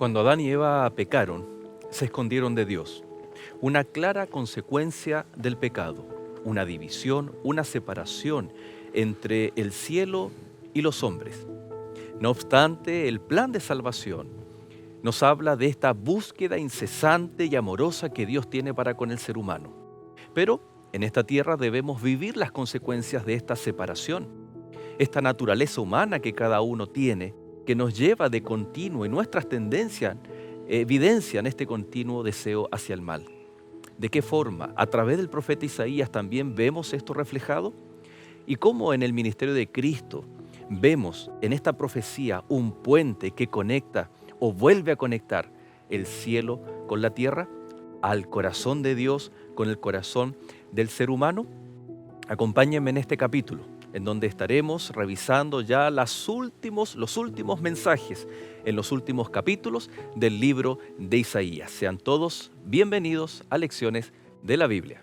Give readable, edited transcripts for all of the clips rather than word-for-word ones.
Cuando Adán y Eva pecaron, se escondieron de Dios. Una clara consecuencia del pecado, una división, una separación entre el cielo y los hombres. No obstante, el plan de salvación nos habla de esta búsqueda incesante y amorosa que Dios tiene para con el ser humano. Pero en esta tierra debemos vivir las consecuencias de esta separación, esta naturaleza humana que cada uno tiene, que nos lleva de continuo y nuestras tendencias evidencian este continuo deseo hacia el mal. ¿De qué forma? A través del profeta Isaías también vemos esto reflejado. Y cómo en el ministerio de Cristo vemos en esta profecía un puente que conecta o vuelve a conectar el cielo con la tierra, al corazón de Dios con el corazón del ser humano. Acompáñenme en este capítulo, en donde estaremos revisando ya los últimos mensajes en los últimos capítulos del libro de Isaías. Sean todos bienvenidos a Lecciones de la Biblia.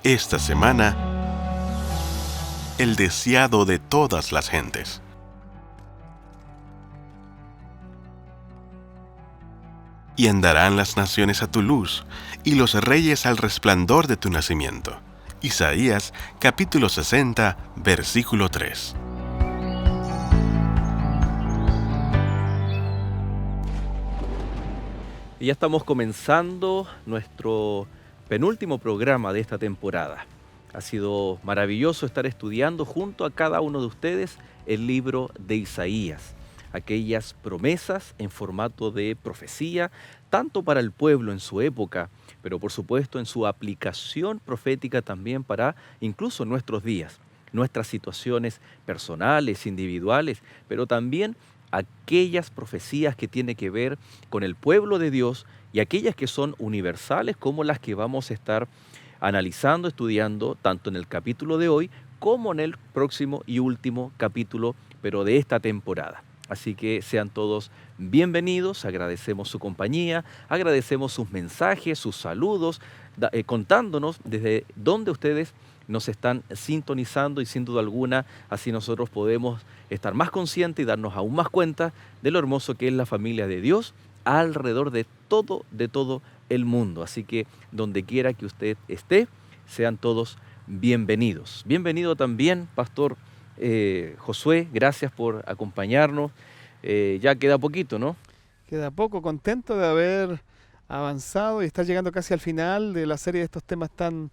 Esta semana, el deseado de todas las gentes. Y andarán las naciones a tu luz, y los reyes al resplandor de tu nacimiento. Isaías, capítulo 60, versículo 3. Y ya estamos comenzando nuestro penúltimo programa de esta temporada. Ha sido maravilloso estar estudiando junto a cada uno de ustedes el libro de Isaías, aquellas promesas en formato de profecía, tanto para el pueblo en su época, pero por supuesto en su aplicación profética también para incluso nuestros días, nuestras situaciones personales, individuales, pero también aquellas profecías que tienen que ver con el pueblo de Dios y aquellas que son universales como las que vamos a estar analizando, estudiando, tanto en el capítulo de hoy como en el próximo y último capítulo, pero de esta temporada. Así que sean todos bienvenidos, agradecemos su compañía, agradecemos sus mensajes, sus saludos, contándonos desde dónde ustedes nos están sintonizando y sin duda alguna así nosotros podemos estar más conscientes y darnos aún más cuenta de lo hermoso que es la familia de Dios alrededor de todo el mundo. Así que donde quiera que usted esté, sean todos bienvenidos. Bienvenido también, Pastor Josué, gracias por acompañarnos. Ya queda poquito, ¿no? Queda poco, contento de haber avanzado y estar llegando casi al final de la serie de estos temas tan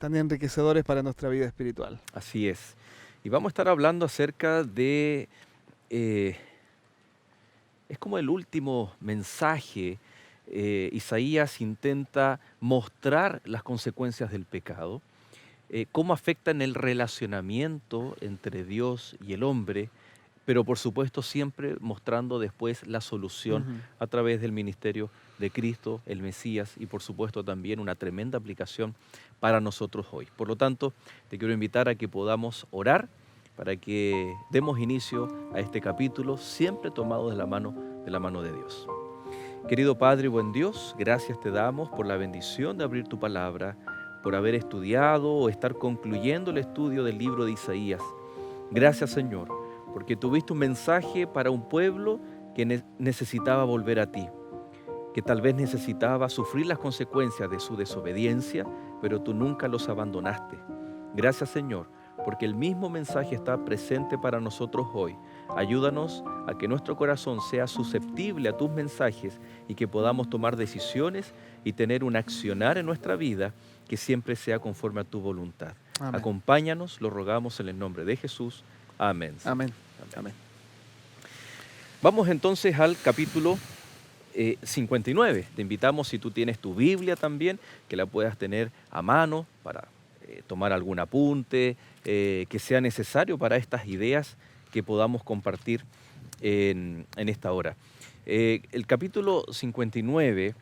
enriquecedores para nuestra vida espiritual. Así es. Y vamos a estar hablando acerca de... es como el último mensaje. Isaías intenta mostrar las consecuencias del pecado, cómo afectan el relacionamiento entre Dios y el hombre, pero por supuesto siempre mostrando después la solución a través del ministerio de Cristo, el Mesías, y por supuesto también una tremenda aplicación para nosotros hoy. Por lo tanto, te quiero invitar a que podamos orar para que demos inicio a este capítulo, siempre tomado de la mano de Dios. Querido Padre y buen Dios, gracias te damos por la bendición de abrir tu palabra, por haber estudiado o estar concluyendo el estudio del libro de Isaías. Gracias, Señor, porque tuviste un mensaje para un pueblo que necesitaba volver a ti, que tal vez necesitaba sufrir las consecuencias de su desobediencia, pero tú nunca los abandonaste. Gracias, Señor, porque el mismo mensaje está presente para nosotros hoy. Ayúdanos a que nuestro corazón sea susceptible a tus mensajes y que podamos tomar decisiones y tener un accionar en nuestra vida que siempre sea conforme a tu voluntad. Amén. Acompáñanos, lo rogamos en el nombre de Jesús. Amén. Amén. Amén. Vamos entonces al capítulo 59. Te invitamos, si tú tienes tu Biblia también, que la puedas tener a mano para tomar algún apunte que sea necesario para estas ideas que podamos compartir en esta hora. El capítulo 59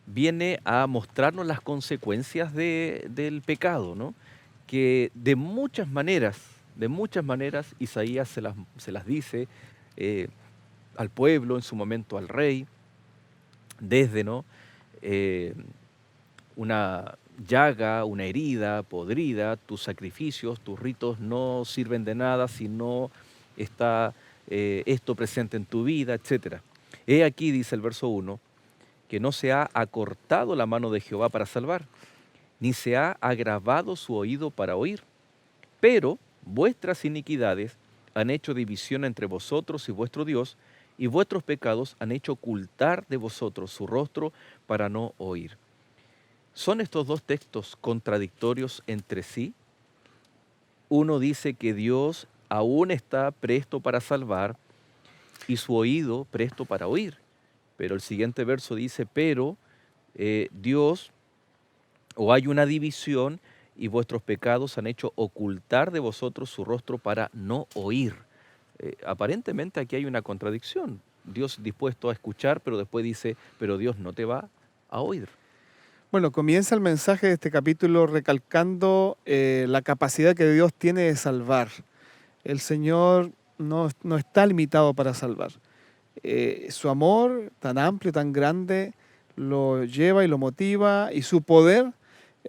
viene a mostrarnos las consecuencias del pecado, ¿no? Que de muchas maneras Isaías se las dice al pueblo, en su momento al rey, desde, ¿no? Una llaga, una herida podrida, tus sacrificios, tus ritos no sirven de nada si no está esto presente en tu vida, etc. He aquí, dice el verso 1, que no se ha acortado la mano de Jehová para salvar, ni se ha agravado su oído para oír. Pero vuestras iniquidades han hecho división entre vosotros y vuestro Dios, y vuestros pecados han hecho ocultar de vosotros su rostro para no oír. ¿Son estos dos textos contradictorios entre sí? Uno dice que Dios aún está presto para salvar y su oído presto para oír. Pero el siguiente verso dice, pero Dios, o hay una división y vuestros pecados han hecho ocultar de vosotros su rostro para no oír. Aparentemente aquí hay una contradicción. Dios dispuesto a escuchar, pero después dice, pero Dios no te va a oír. Bueno, comienza el mensaje de este capítulo recalcando la capacidad que Dios tiene de salvar. El Señor no está limitado para salvar. Su amor tan amplio, tan grande, lo lleva y lo motiva, y su poder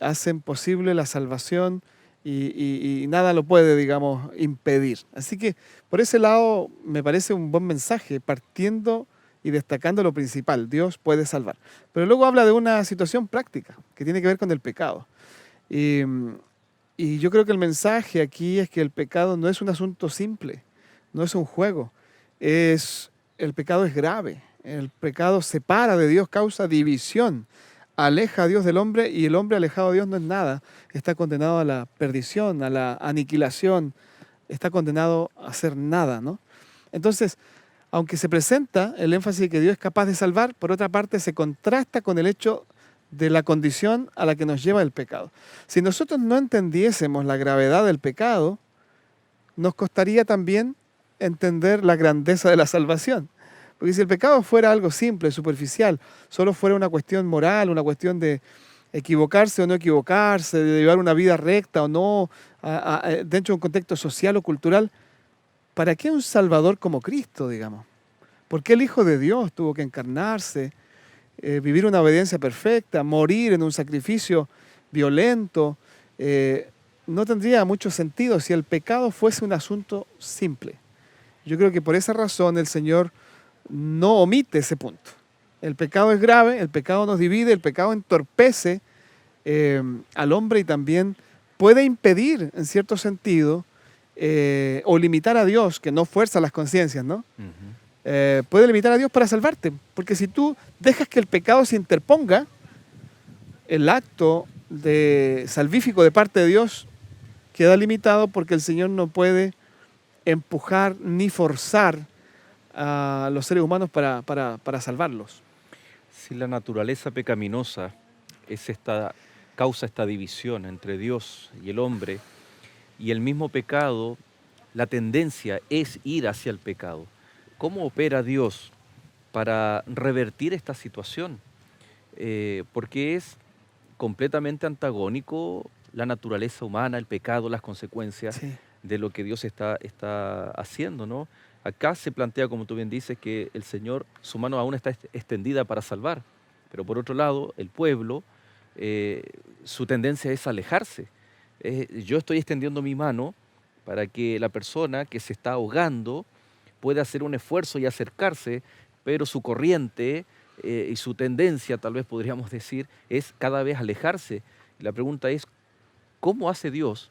hacen posible la salvación y nada lo puede, digamos, impedir. Así que por ese lado me parece un buen mensaje, partiendo y destacando lo principal: Dios puede salvar. Pero luego habla de una situación práctica que tiene que ver con el pecado. Y yo creo que el mensaje aquí es que el pecado no es un asunto simple, no es un juego. El pecado es grave. El pecado separa de Dios, causa división, aleja a Dios del hombre, y el hombre alejado de Dios no es nada. Está condenado a la perdición, a la aniquilación, está condenado a hacer nada, ¿no? Entonces, aunque se presenta el énfasis de que Dios es capaz de salvar, por otra parte se contrasta con el hecho de la condición a la que nos lleva el pecado. Si nosotros no entendiésemos la gravedad del pecado, nos costaría también entender la grandeza de la salvación. Porque si el pecado fuera algo simple, superficial, solo fuera una cuestión moral, una cuestión de equivocarse o no equivocarse, de llevar una vida recta o no, dentro de un contexto social o cultural, ¿para qué un Salvador como Cristo, digamos? ¿Por qué el Hijo de Dios tuvo que encarnarse, vivir una obediencia perfecta, morir en un sacrificio violento? No tendría mucho sentido si el pecado fuese un asunto simple. Yo creo que por esa razón el Señor no omite ese punto. El pecado es grave, el pecado nos divide, el pecado entorpece al hombre y también puede impedir, en cierto sentido, o limitar a Dios, que no fuerza las conciencias, ¿no? Puede limitar a Dios para salvarte, porque si tú dejas que el pecado se interponga, el acto salvífico de parte de Dios queda limitado, porque el Señor no puede empujar ni forzar a los seres humanos para salvarlos. Si la naturaleza pecaminosa causa esta división entre Dios y el hombre, y el mismo pecado, la tendencia es ir hacia el pecado, ¿cómo opera Dios para revertir esta situación? Porque es completamente antagónico la naturaleza humana, el pecado, las consecuencias de lo que Dios está haciendo, ¿no? Acá se plantea, como tú bien dices, que el Señor, su mano aún está extendida para salvar, pero por otro lado, el pueblo, su tendencia es alejarse. Yo estoy extendiendo mi mano para que la persona que se está ahogando pueda hacer un esfuerzo y acercarse, pero su corriente y su tendencia, tal vez podríamos decir, es cada vez alejarse. La pregunta es, ¿cómo hace Dios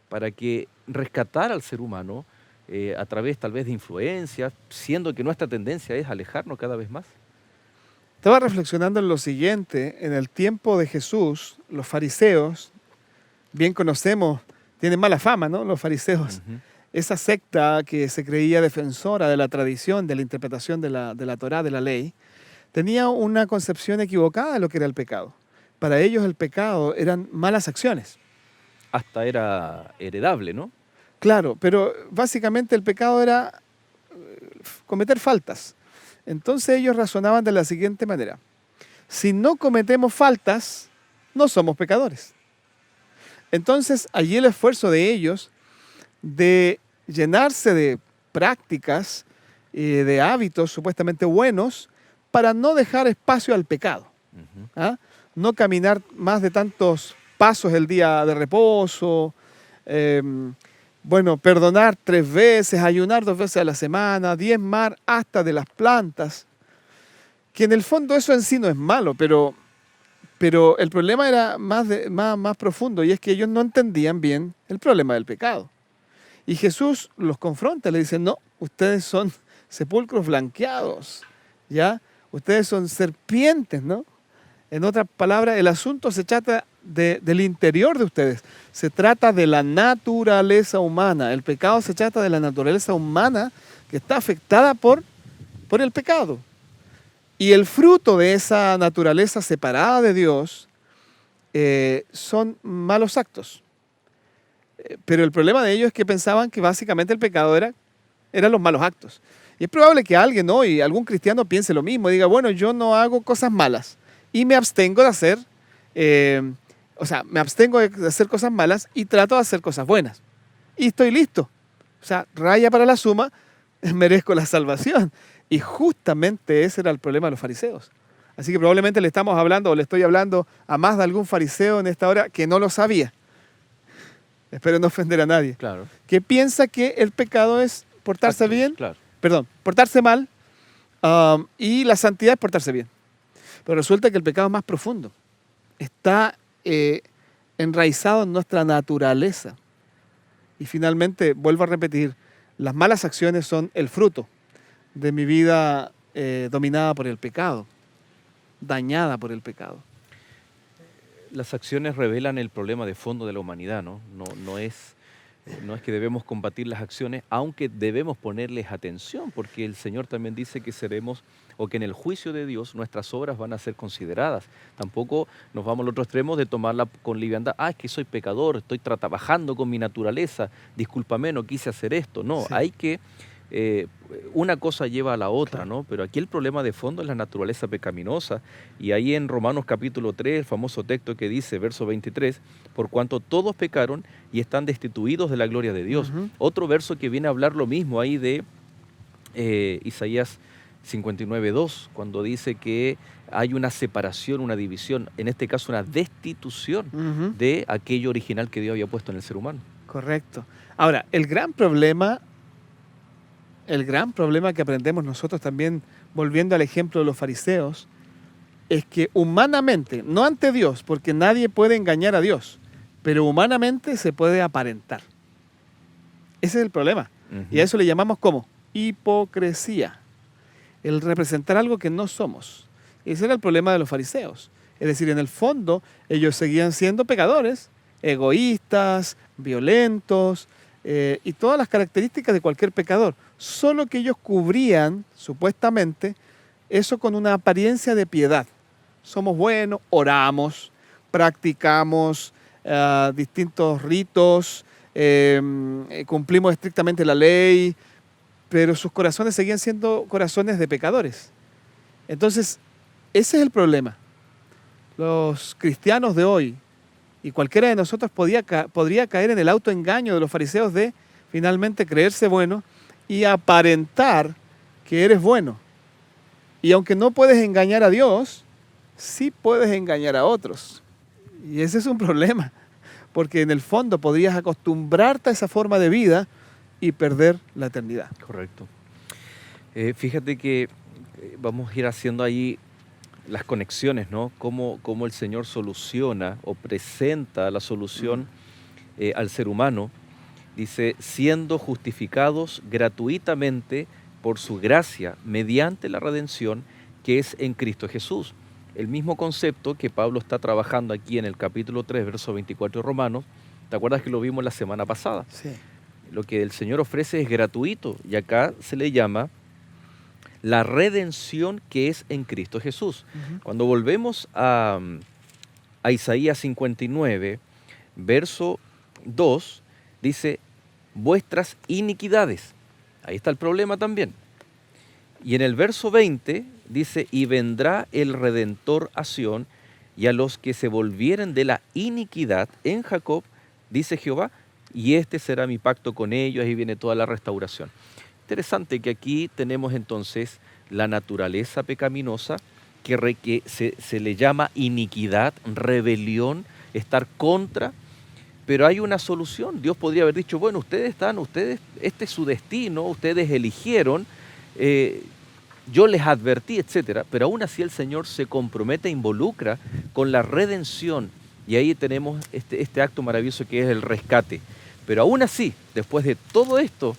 para que rescatar al ser humano a través tal vez de influencias, siendo que nuestra tendencia es alejarnos cada vez más? Estaba reflexionando en lo siguiente: en el tiempo de Jesús, los fariseos, bien conocemos, tienen mala fama, ¿no? Los fariseos. esa secta que se creía defensora de la tradición, de la interpretación de la Torá, de la ley, tenía una concepción equivocada de lo que era el pecado. Para ellos el pecado eran malas acciones. Hasta era heredable, ¿no? Claro, pero básicamente el pecado era cometer faltas. Entonces ellos razonaban de la siguiente manera. Si no cometemos faltas, no somos pecadores. Entonces allí el esfuerzo de ellos de llenarse de prácticas, de hábitos supuestamente buenos, para no dejar espacio al pecado. Ujú. ¿Ah? No caminar más de tantos pasos el día de reposo, perdonar 3 veces, ayunar 2 veces a la semana, diezmar hasta de las plantas, que en el fondo eso en sí no es malo, pero el problema era más profundo, y es que ellos no entendían bien el problema del pecado. Y Jesús los confronta, le dice, no, ustedes son sepulcros blanqueados, ¿ya? Ustedes son serpientes, ¿no? En otras palabras, el asunto se trata del interior de ustedes. Se trata de la naturaleza humana. El pecado se trata de la naturaleza humana que está afectada por el pecado. Y el fruto de esa naturaleza separada de Dios son malos actos. Pero el problema de ellos es que pensaban que básicamente el pecado eran los malos actos. Y es probable que alguien hoy, algún cristiano, piense lo mismo. Diga, bueno, yo no hago cosas malas y me abstengo de hacer, me abstengo de hacer cosas malas y trato de hacer cosas buenas. Y estoy listo. O sea, raya para la suma, merezco la salvación. Y justamente ese era el problema de los fariseos. Así que probablemente le estamos hablando o le estoy hablando a más de algún fariseo en esta hora que no lo sabía. Espero no ofender a nadie. Claro. Que piensa que el pecado es portarse Actos, bien, claro. portarse mal, y la santidad es portarse bien. Pero resulta que el pecado es más profundo. Está enraizado en nuestra naturaleza. Y finalmente, vuelvo a repetir, las malas acciones son el fruto de mi vida dominada por el pecado, dañada por el pecado. Las acciones revelan el problema de fondo de la humanidad, ¿no? No es que debemos combatir las acciones, aunque debemos ponerles atención, porque el Señor también dice que seremos, o que en el juicio de Dios nuestras obras van a ser consideradas. Tampoco nos vamos al otro extremo de tomarla con liviandad. Es que soy pecador, estoy trabajando con mi naturaleza, discúlpame, no quise hacer esto. No, Sí. hay que... una cosa lleva a la otra, Claro. ¿no? Pero aquí el problema de fondo es la naturaleza pecaminosa. Y ahí en Romanos capítulo 3, el famoso texto que dice, verso 23, por cuanto todos pecaron y están destituidos de la gloria de Dios. Ujú. Otro verso que viene a hablar lo mismo ahí de Isaías 59:2, cuando dice que hay una separación, una división, en este caso una destitución Ujú. de aquello original que Dios había puesto en el ser humano. Correcto. Ahora, el gran problema que aprendemos nosotros también, volviendo al ejemplo de los fariseos, es que humanamente, no ante Dios, porque nadie puede engañar a Dios, pero humanamente se puede aparentar. Ese es el problema. Y a eso le llamamos ¿cómo? Hipocresía. El representar algo que no somos. Ese era el problema de los fariseos. Es decir, en el fondo, ellos seguían siendo pecadores, egoístas, violentos, y todas las características de cualquier pecador. Solo que ellos cubrían, supuestamente, eso con una apariencia de piedad. Somos buenos, oramos, practicamos distintos ritos, cumplimos estrictamente la ley, pero sus corazones seguían siendo corazones de pecadores. Entonces, ese es el problema. Los cristianos de hoy, y cualquiera de nosotros podría caer en el autoengaño de los fariseos de finalmente creerse bueno y aparentar que eres bueno. Y aunque no puedes engañar a Dios, sí puedes engañar a otros. Y ese es un problema, porque en el fondo podrías acostumbrarte a esa forma de vida y perder la eternidad. Correcto. Fíjate que vamos a ir haciendo ahí las conexiones, ¿no? Cómo el Señor soluciona o presenta la solución al ser humano. Dice, siendo justificados gratuitamente por su gracia, mediante la redención que es en Cristo Jesús. El mismo concepto que Pablo está trabajando aquí en el capítulo 3, verso 24 de Romanos. ¿Te acuerdas que lo vimos la semana pasada? Sí. lo que el Señor ofrece es gratuito y acá se le llama la redención que es en Cristo Jesús. Ujú. Cuando volvemos a Isaías 59, verso 2, dice, vuestras iniquidades. Ahí está el problema también. Y en el verso 20 dice, y vendrá el Redentor a Sión, y a los que se volvieren de la iniquidad en Jacob, dice Jehová, y este será mi pacto con ellos. Ahí viene toda la restauración. Interesante que aquí tenemos entonces la naturaleza pecaminosa que se le llama iniquidad, rebelión, estar contra, pero hay una solución. Dios podría haber dicho, bueno, este es su destino, ustedes eligieron, yo les advertí, etcétera, pero aún así el Señor se compromete e involucra con la redención, y ahí tenemos este acto maravilloso que es el rescate. Pero aún así, después de todo esto,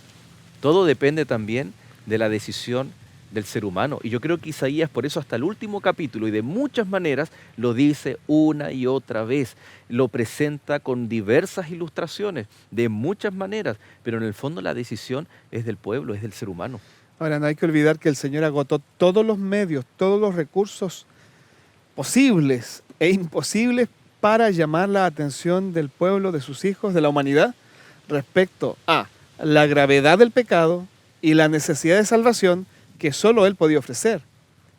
todo depende también de la decisión del ser humano. Y yo creo que Isaías, por eso hasta el último capítulo, y de muchas maneras, lo dice una y otra vez. Lo presenta con diversas ilustraciones, de muchas maneras, pero en el fondo la decisión es del pueblo, es del ser humano. Ahora, no hay que olvidar que el Señor agotó todos los medios, todos los recursos posibles e imposibles para llamar la atención del pueblo, de sus hijos, de la humanidad, respecto a la gravedad del pecado y la necesidad de salvación que solo Él podía ofrecer.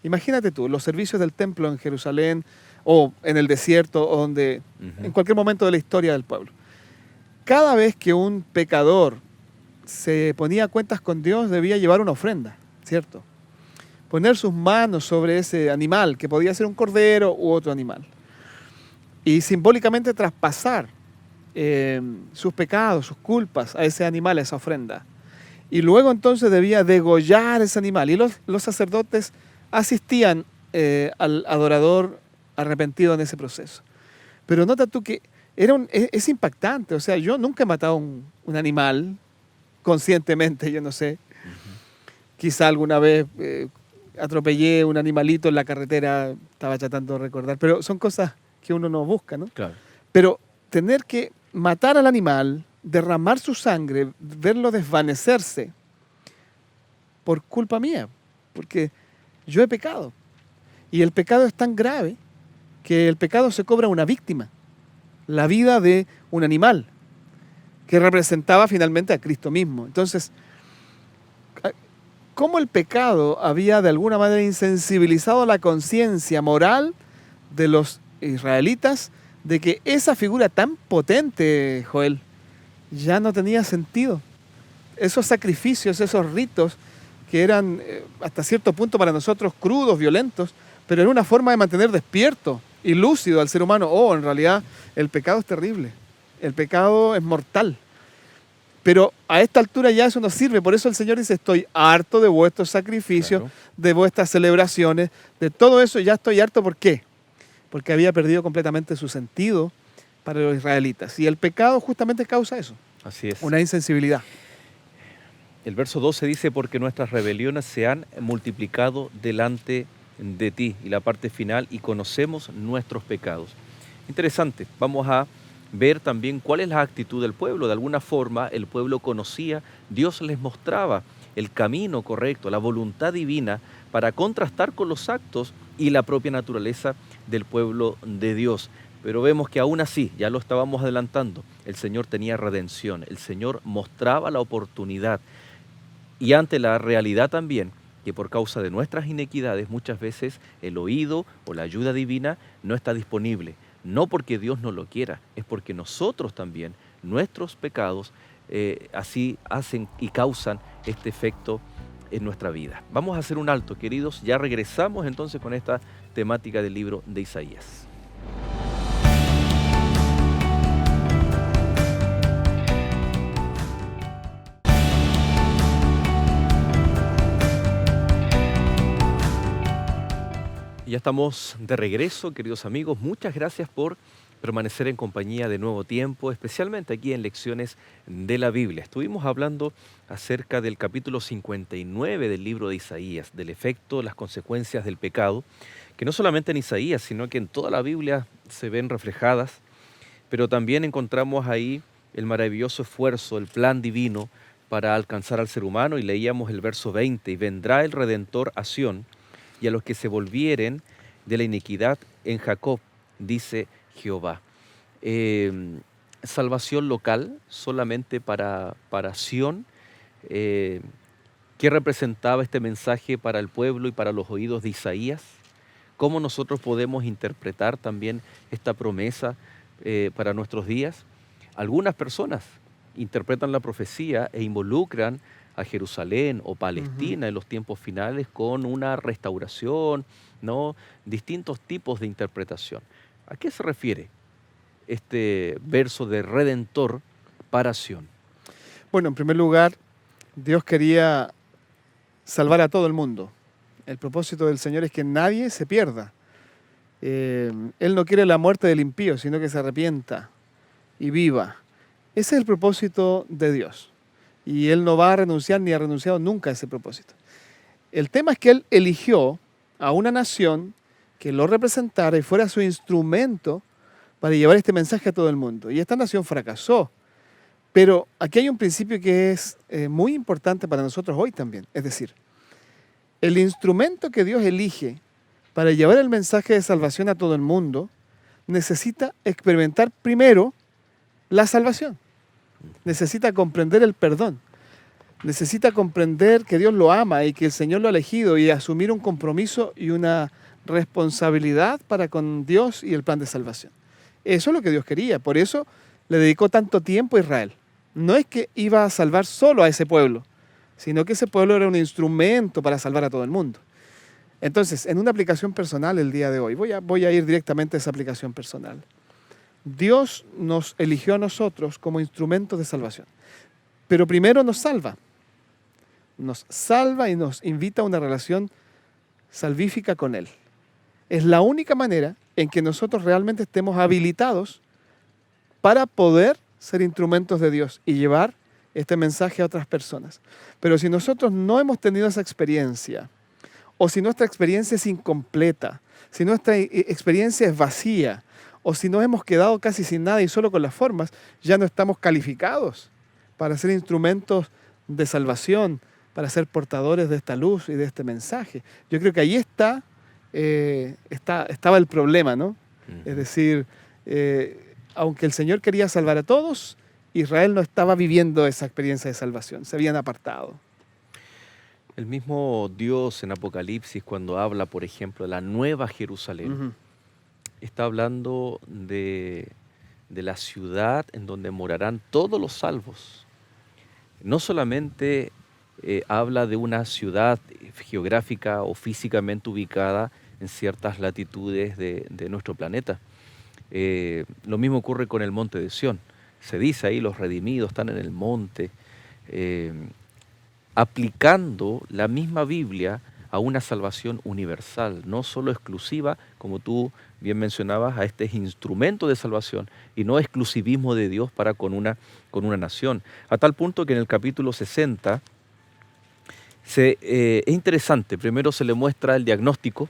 Imagínate tú, los servicios del templo en Jerusalén o en el desierto o donde, en cualquier momento de la historia del pueblo. Cada vez que un pecador se ponía a cuentas con Dios, debía llevar una ofrenda, ¿cierto? Poner sus manos sobre ese animal, que podía ser un cordero u otro animal, y simbólicamente traspasar sus pecados, sus culpas a ese animal, a esa ofrenda. Y luego entonces debía degollar ese animal. Y los sacerdotes asistían al adorador arrepentido en ese proceso. Pero nota tú que es impactante. O sea, yo nunca he matado un animal conscientemente, yo no sé. Quizá alguna vez atropellé un animalito en la carretera, estaba tratando de recordar. Pero son cosas que uno no busca, ¿no? Claro. Pero tener que matar al animal, derramar su sangre, verlo desvanecerse por culpa mía, porque yo he pecado. Y el pecado es tan grave que el pecado se cobra una víctima, la vida de un animal, que representaba finalmente a Cristo mismo. Entonces, ¿cómo el pecado había de alguna manera insensibilizado la conciencia moral de los israelitas de que esa figura tan potente, Joel, ya no tenía sentido? Esos sacrificios, esos ritos que eran hasta cierto punto para nosotros crudos, violentos, pero era una forma de mantener despierto y lúcido al ser humano. En realidad el pecado es terrible, el pecado es mortal. Pero a esta altura ya eso no sirve. Por eso el Señor dice, estoy harto de vuestros sacrificios, claro, de vuestras celebraciones, de todo eso ya estoy harto. ¿Por qué? Porque había perdido completamente su sentido para los israelitas. Y el pecado justamente causa eso. Así es. Una insensibilidad. El verso 12 dice, porque nuestras rebeliones se han multiplicado delante de ti. Y la parte final, y conocemos nuestros pecados. Interesante. Vamos a ver también cuál es la actitud del pueblo. De alguna forma el pueblo conocía, Dios les mostraba el camino correcto, la voluntad divina para contrastar con los actos y la propia naturaleza del pueblo de Dios. Pero vemos que aún así, ya lo estábamos adelantando, el Señor tenía redención, el Señor mostraba la oportunidad y ante la realidad también que por causa de nuestras inequidades muchas veces el oído o la ayuda divina no está disponible. No porque Dios no lo quiera, es porque nosotros también, nuestros pecados, así hacen y causan este efecto en nuestra vida. Vamos a hacer un alto, queridos. Ya regresamos entonces con esta temática del libro de Isaías. Y ya estamos de regreso, queridos amigos. Muchas gracias por permanecer en compañía de Nuevo Tiempo, especialmente aquí en Lecciones de la Biblia. Estuvimos hablando acerca del capítulo 59 del libro de Isaías, del efecto, las consecuencias del pecado, que no solamente en Isaías, sino que en toda la Biblia se ven reflejadas, pero también encontramos ahí el maravilloso esfuerzo, el plan divino para alcanzar al ser humano, y leíamos el verso 20: y vendrá el Redentor a Sión, y a los que se volvieren de la iniquidad en Jacob, dice Jehová. Salvación local solamente para Sión. ¿Qué representaba este mensaje para el pueblo y para los oídos de Isaías? ¿Cómo nosotros podemos interpretar también esta promesa para nuestros días? Algunas personas interpretan la profecía e involucran a Jerusalén o Palestina en los tiempos finales con una restauración, ¿no? Distintos tipos de interpretación. ¿A qué se refiere este verso de Redentor para Sión? Bueno, en primer lugar, Dios quería salvar a todo el mundo. El propósito del Señor es que nadie se pierda. Él no quiere la muerte del impío, sino que se arrepienta y viva. Ese es el propósito de Dios. Y Él no va a renunciar ni ha renunciado nunca a ese propósito. El tema es que Él eligió a una nación que lo representara y fuera su instrumento para llevar este mensaje a todo el mundo. Y esta nación fracasó. Pero aquí hay un principio que es muy importante para nosotros hoy también. Es decir, el instrumento que Dios elige para llevar el mensaje de salvación a todo el mundo necesita experimentar primero la salvación. Necesita comprender el perdón. Necesita comprender que Dios lo ama y que el Señor lo ha elegido, y asumir un compromiso y una responsabilidad para con Dios y el plan de salvación. Eso es lo que Dios quería. Por eso le dedicó tanto tiempo a Israel. No es que iba a salvar solo a ese pueblo, sino que ese pueblo era un instrumento para salvar a todo el mundo. Entonces, en una aplicación personal el día de hoy, voy a ir directamente a esa aplicación personal. Dios nos eligió a nosotros como instrumentos de salvación, pero primero nos salva. Nos salva y nos invita a una relación salvífica con Él. Es la única manera en que nosotros realmente estemos habilitados para poder ser instrumentos de Dios y llevar este mensaje a otras personas. Pero si nosotros no hemos tenido esa experiencia, o si nuestra experiencia es incompleta, si nuestra experiencia es vacía, o si nos hemos quedado casi sin nada y solo con las formas, ya no estamos calificados para ser instrumentos de salvación, para ser portadores de esta luz y de este mensaje. Yo creo que ahí estaba el problema, ¿no? Es decir, aunque el Señor quería salvar a todos, Israel no estaba viviendo esa experiencia de salvación, se habían apartado. El mismo Dios en Apocalipsis, cuando habla, por ejemplo, de la nueva Jerusalén, está hablando de la ciudad en donde morarán todos los salvos. No solamente habla de una ciudad geográfica o físicamente ubicada en ciertas latitudes de nuestro planeta. Lo mismo ocurre con el monte de Sión. Se dice ahí, los redimidos están en el monte, aplicando la misma Biblia a una salvación universal, no solo exclusiva, como tú bien mencionabas, a este instrumento de salvación, y no exclusivismo de Dios para con una nación. A tal punto que en el capítulo 60 es interesante. Primero se le muestra el diagnóstico,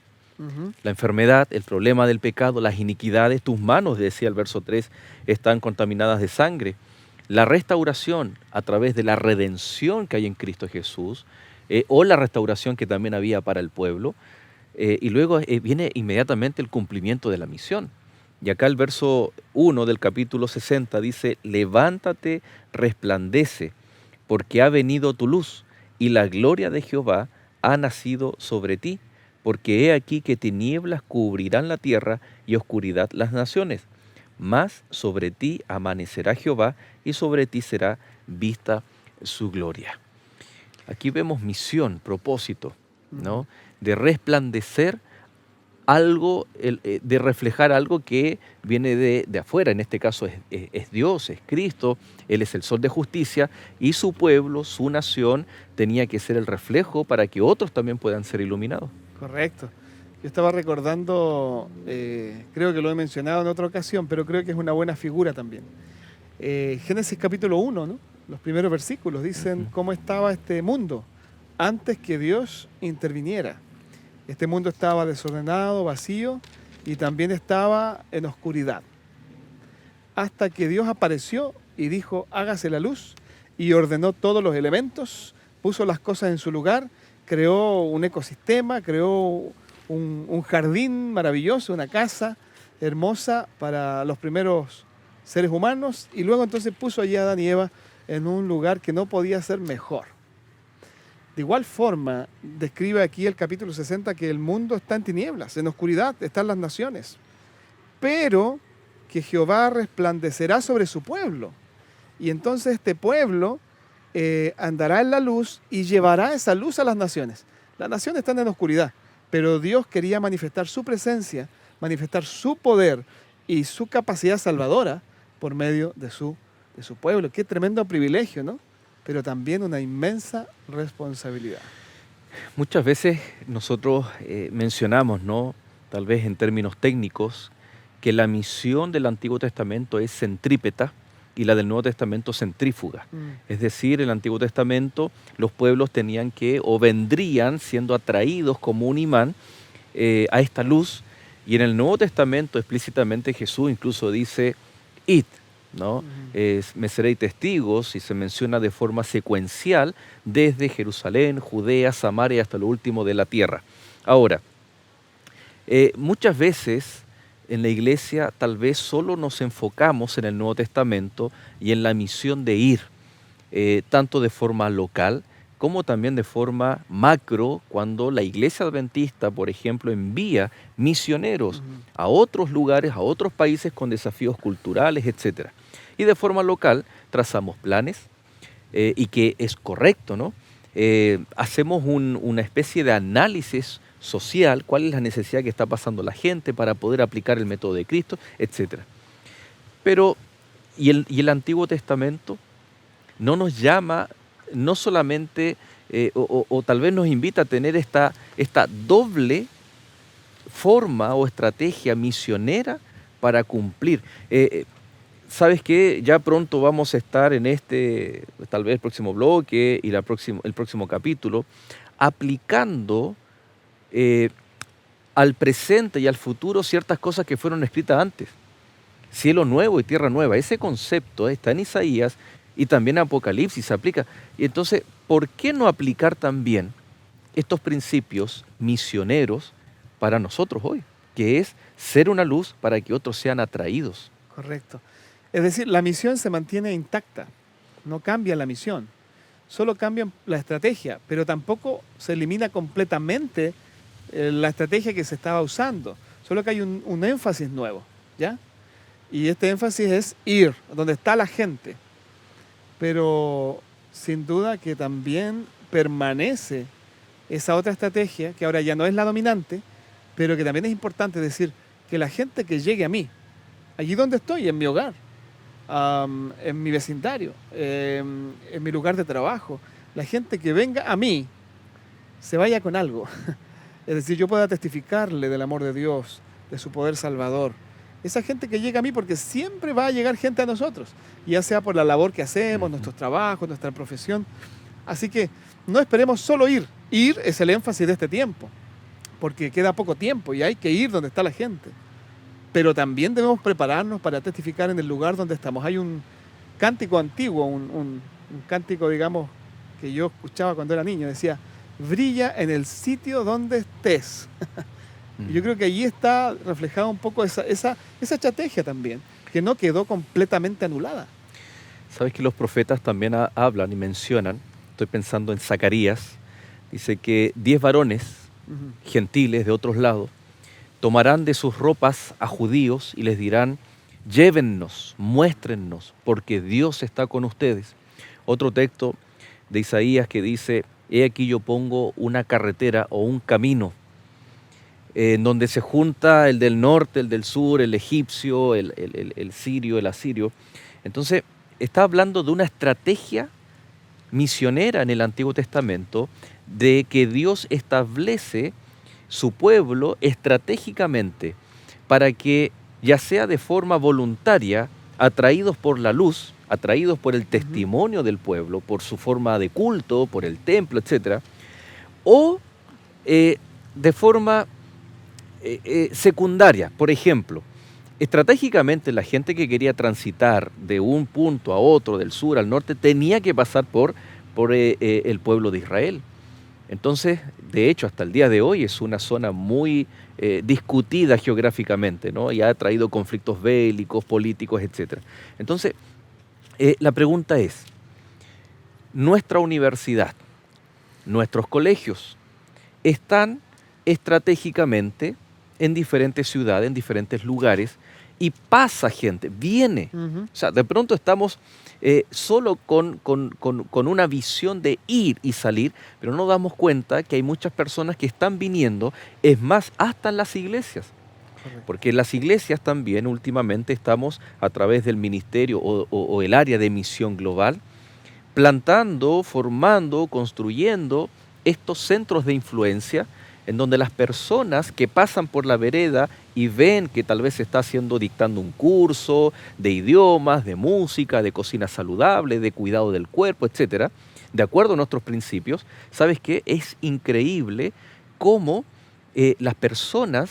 la enfermedad, el problema del pecado, las iniquidades. Tus manos, decía el verso 3, están contaminadas de sangre. La restauración a través de la redención que hay en Cristo Jesús, o la restauración que también había para el pueblo, y luego viene inmediatamente el cumplimiento de la misión. Y acá el verso 1 del capítulo 60 dice: levántate, resplandece, porque ha venido tu luz, y la gloria de Jehová ha nacido sobre ti, porque he aquí que tinieblas cubrirán la tierra y oscuridad las naciones. Mas sobre ti amanecerá Jehová, y sobre ti será vista su gloria. Aquí vemos misión, propósito, ¿no? De resplandecer algo, de reflejar algo que viene de afuera. En este caso es Dios, es Cristo. Él es el sol de justicia, y su pueblo, su nación, tenía que ser el reflejo para que otros también puedan ser iluminados. Correcto. Yo estaba recordando, creo que lo he mencionado en otra ocasión, pero creo que es una buena figura también. Génesis capítulo 1, ¿no? Los primeros versículos dicen cómo estaba este mundo antes que Dios interviniera. Este mundo estaba desordenado, vacío, y también estaba en oscuridad. Hasta que Dios apareció y dijo, hágase la luz, y ordenó todos los elementos, puso las cosas en su lugar, creó un ecosistema, creó un jardín maravilloso, una casa hermosa para los primeros seres humanos, y luego entonces puso allí a Adán y Eva en un lugar que no podía ser mejor. De igual forma, describe aquí el capítulo 60 que el mundo está en tinieblas, en oscuridad están las naciones, pero que Jehová resplandecerá sobre su pueblo. Y entonces este pueblo andará en la luz y llevará esa luz a las naciones. Las naciones están en oscuridad, pero Dios quería manifestar su presencia, manifestar su poder y su capacidad salvadora por medio de su pueblo. Qué tremendo privilegio, ¿no? Pero también una inmensa responsabilidad. Muchas veces nosotros mencionamos, ¿no? Tal vez en términos técnicos, que la misión del Antiguo Testamento es centrípeta y la del Nuevo Testamento centrífuga. Es decir, en el Antiguo Testamento los pueblos tenían que, o vendrían siendo atraídos como un imán a esta luz, y en el Nuevo Testamento explícitamente Jesús incluso dice, id, ¿no? Me seréis testigos, y se menciona de forma secuencial desde Jerusalén, Judea, Samaria hasta lo último de la tierra. Ahora, muchas veces en la iglesia tal vez solo nos enfocamos en el Nuevo Testamento y en la misión de ir, tanto de forma local como también de forma macro, cuando la iglesia adventista, por ejemplo, envía misioneros a otros lugares, a otros países con desafíos culturales, etc. Y de forma local trazamos planes, y que es correcto, ¿no? Hacemos una especie de análisis social, cuál es la necesidad que está pasando la gente para poder aplicar el método de Cristo, etc. Pero, ¿y el Antiguo Testamento no nos llama, no solamente, o tal vez nos invita a tener esta doble forma o estrategia misionera para cumplir? ¿Sabes qué? Ya pronto vamos a estar en tal vez el próximo bloque y el próximo capítulo, aplicando al presente y al futuro ciertas cosas que fueron escritas antes. Cielo nuevo y tierra nueva. Ese concepto está en Isaías y también en Apocalipsis se aplica. Y entonces, ¿por qué no aplicar también estos principios misioneros para nosotros hoy? Que es ser una luz para que otros sean atraídos. Correcto. Es decir, la misión se mantiene intacta, no cambia la misión, solo cambia la estrategia, pero tampoco se elimina completamente la estrategia que se estaba usando, solo que hay un énfasis nuevo, ¿ya? Y este énfasis es ir, donde está la gente, pero sin duda que también permanece esa otra estrategia, que ahora ya no es la dominante, pero que también es importante decir que la gente que llegue a mí, allí donde estoy, en mi hogar, en mi vecindario, en mi lugar de trabajo, la gente que venga a mí se vaya con algo. Es decir, yo pueda testificarle del amor de Dios, de su poder salvador. Esa gente que llega a mí, porque siempre va a llegar gente a nosotros, ya sea por la labor que hacemos, nuestros trabajos, nuestra profesión. Así que no esperemos solo ir. Ir es el énfasis de este tiempo, porque queda poco tiempo y hay que ir donde está la gente. Pero también debemos prepararnos para testificar en el lugar donde estamos. Hay un cántico antiguo, un cántico, digamos, que yo escuchaba cuando era niño. Decía, brilla en el sitio donde estés. Y yo creo que allí está reflejada un poco esa estrategia también, que no quedó completamente anulada. Sabes que los profetas también hablan y mencionan, estoy pensando en Zacarías, dice que 10 varones gentiles de otros lados tomarán de sus ropas a judíos y les dirán, llévennos, muéstrennos, porque Dios está con ustedes. Otro texto de Isaías que dice, he aquí yo pongo una carretera o un camino, en donde se junta el del norte, el del sur, el egipcio, el sirio, el asirio. Entonces, está hablando de una estrategia misionera en el Antiguo Testamento, de que Dios establece su pueblo estratégicamente para que, ya sea de forma voluntaria, atraídos por la luz, atraídos por el testimonio del pueblo, por su forma de culto, por el templo, etc., o de forma secundaria. Por ejemplo, Estratégicamente, la gente que quería transitar de un punto a otro, del sur al norte, tenía que pasar por el pueblo de Israel. Entonces, de hecho, hasta el día de hoy es una zona muy discutida geográficamente, ¿no? Y ha traído conflictos bélicos, políticos, etc. Entonces, la pregunta es, ¿nuestra universidad, nuestros colegios, están estratégicamente en diferentes ciudades, en diferentes lugares, y pasa gente, viene? Ujú. O sea, de pronto estamos solo con una visión de ir y salir, pero no damos cuenta que hay muchas personas que están viniendo, es más, hasta en las iglesias. Correcto. Porque en las iglesias también últimamente estamos a través del ministerio o el área de misión global, plantando, formando, construyendo estos centros de influencia en donde las personas que pasan por la vereda y ven que tal vez se está dictando un curso de idiomas, de música, de cocina saludable, de cuidado del cuerpo, etcétera, de acuerdo a nuestros principios, ¿sabes qué? Es increíble cómo las personas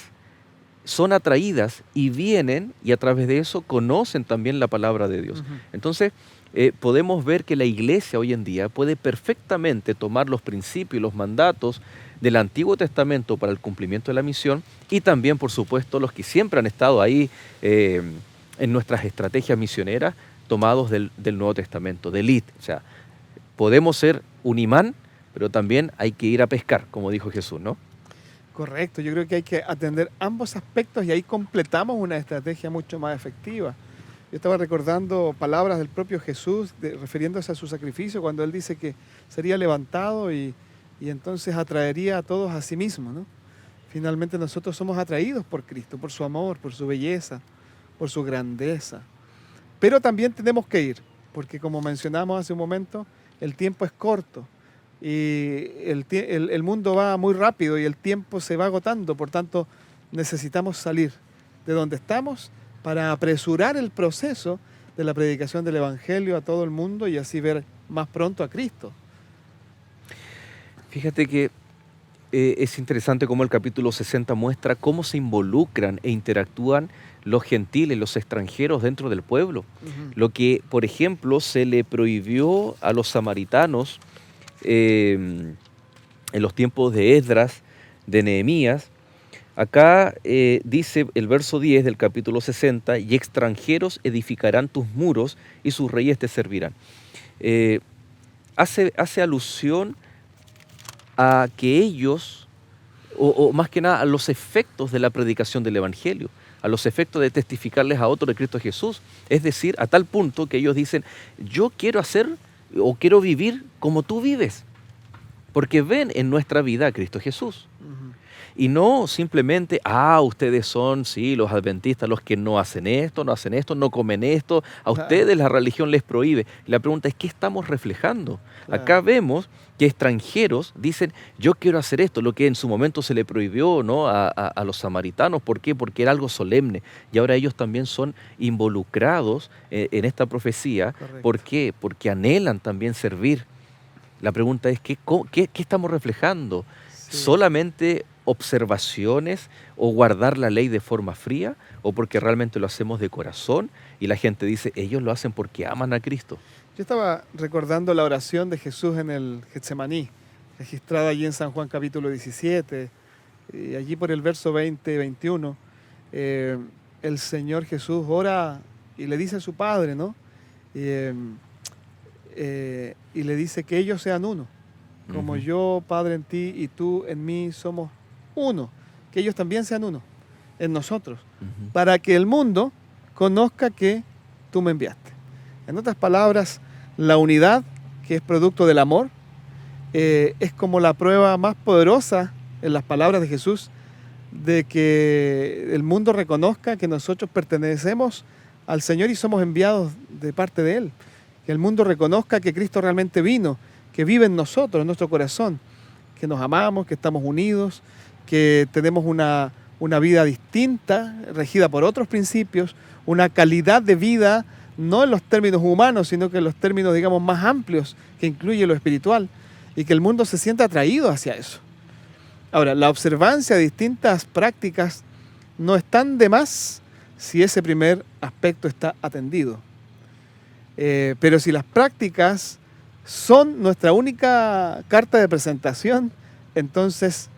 son atraídas y vienen y a través de eso conocen también la palabra de Dios. Ujú. Entonces, podemos ver que la iglesia hoy en día puede perfectamente tomar los principios y los mandatos del Antiguo Testamento para el cumplimiento de la misión y también, por supuesto, los que siempre han estado ahí en nuestras estrategias misioneras, tomados del Nuevo Testamento, del IT. O sea, podemos ser un imán, pero también hay que ir a pescar, como dijo Jesús, ¿no? Correcto, yo creo que hay que atender ambos aspectos y ahí completamos una estrategia mucho más efectiva. Yo estaba recordando palabras del propio Jesús refiriéndose a su sacrificio cuando él dice que sería levantado y entonces atraería a todos a sí mismo, ¿no? Finalmente nosotros somos atraídos por Cristo, por su amor, por su belleza, por su grandeza. Pero también tenemos que ir, porque como mencionamos hace un momento, el tiempo es corto y el mundo va muy rápido y el tiempo se va agotando, por tanto necesitamos salir de donde estamos para apresurar el proceso de la predicación del Evangelio a todo el mundo y así ver más pronto a Cristo. Fíjate que es interesante cómo el capítulo 60 muestra cómo se involucran e interactúan los gentiles, los extranjeros dentro del pueblo. Ujú. Lo que, por ejemplo, se le prohibió a los samaritanos en los tiempos de Esdras, de Nehemías. Acá dice el verso 10 del capítulo 60, y extranjeros edificarán tus muros y sus reyes te servirán. Eh, hace alusión a que ellos, o más que nada a los efectos de la predicación del Evangelio, a los efectos de testificarles a otros de Cristo Jesús. Es decir, a tal punto que ellos dicen, yo quiero hacer o quiero vivir como tú vives, porque ven en nuestra vida a Cristo Jesús. Ujú. Y no simplemente, ustedes son, sí, los adventistas, los que no hacen esto, no comen esto, a Claro. ustedes la religión les prohíbe. Y la pregunta es, ¿qué estamos reflejando? Claro. Acá vemos que extranjeros dicen, yo quiero hacer esto, lo que en su momento se le prohibió, ¿no? a los samaritanos. ¿Por qué? Porque era algo solemne. Y ahora ellos también son involucrados en esta profecía. Correcto. ¿Por qué? Porque anhelan también servir. La pregunta es, ¿qué estamos reflejando? Sí. ¿Solamente observaciones o guardar la ley de forma fría, o porque realmente lo hacemos de corazón y la gente dice, ellos lo hacen porque aman a Cristo? Yo estaba recordando la oración de Jesús en el Getsemaní, registrada allí en San Juan capítulo 17, y allí por el verso 20, 21, el Señor Jesús ora y le dice a su Padre, ¿no? Y le dice que ellos sean uno, como Ujú. yo, Padre, en ti y tú en mí somos uno, que ellos también sean uno en nosotros, Ujú. para que el mundo conozca que tú me enviaste. En otras palabras, la unidad, que es producto del amor, es como la prueba más poderosa, en las palabras de Jesús, de que el mundo reconozca que nosotros pertenecemos al Señor y somos enviados de parte de Él. Que el mundo reconozca que Cristo realmente vino, que vive en nosotros, en nuestro corazón, que nos amamos, que estamos unidos, que tenemos una vida distinta, regida por otros principios, una calidad de vida, no en los términos humanos, sino que en los términos, digamos, más amplios, que incluye lo espiritual, y que el mundo se sienta atraído hacia eso. Ahora, la observancia de distintas prácticas no están de más si ese primer aspecto está atendido. Pero si las prácticas son nuestra única carta de presentación, entonces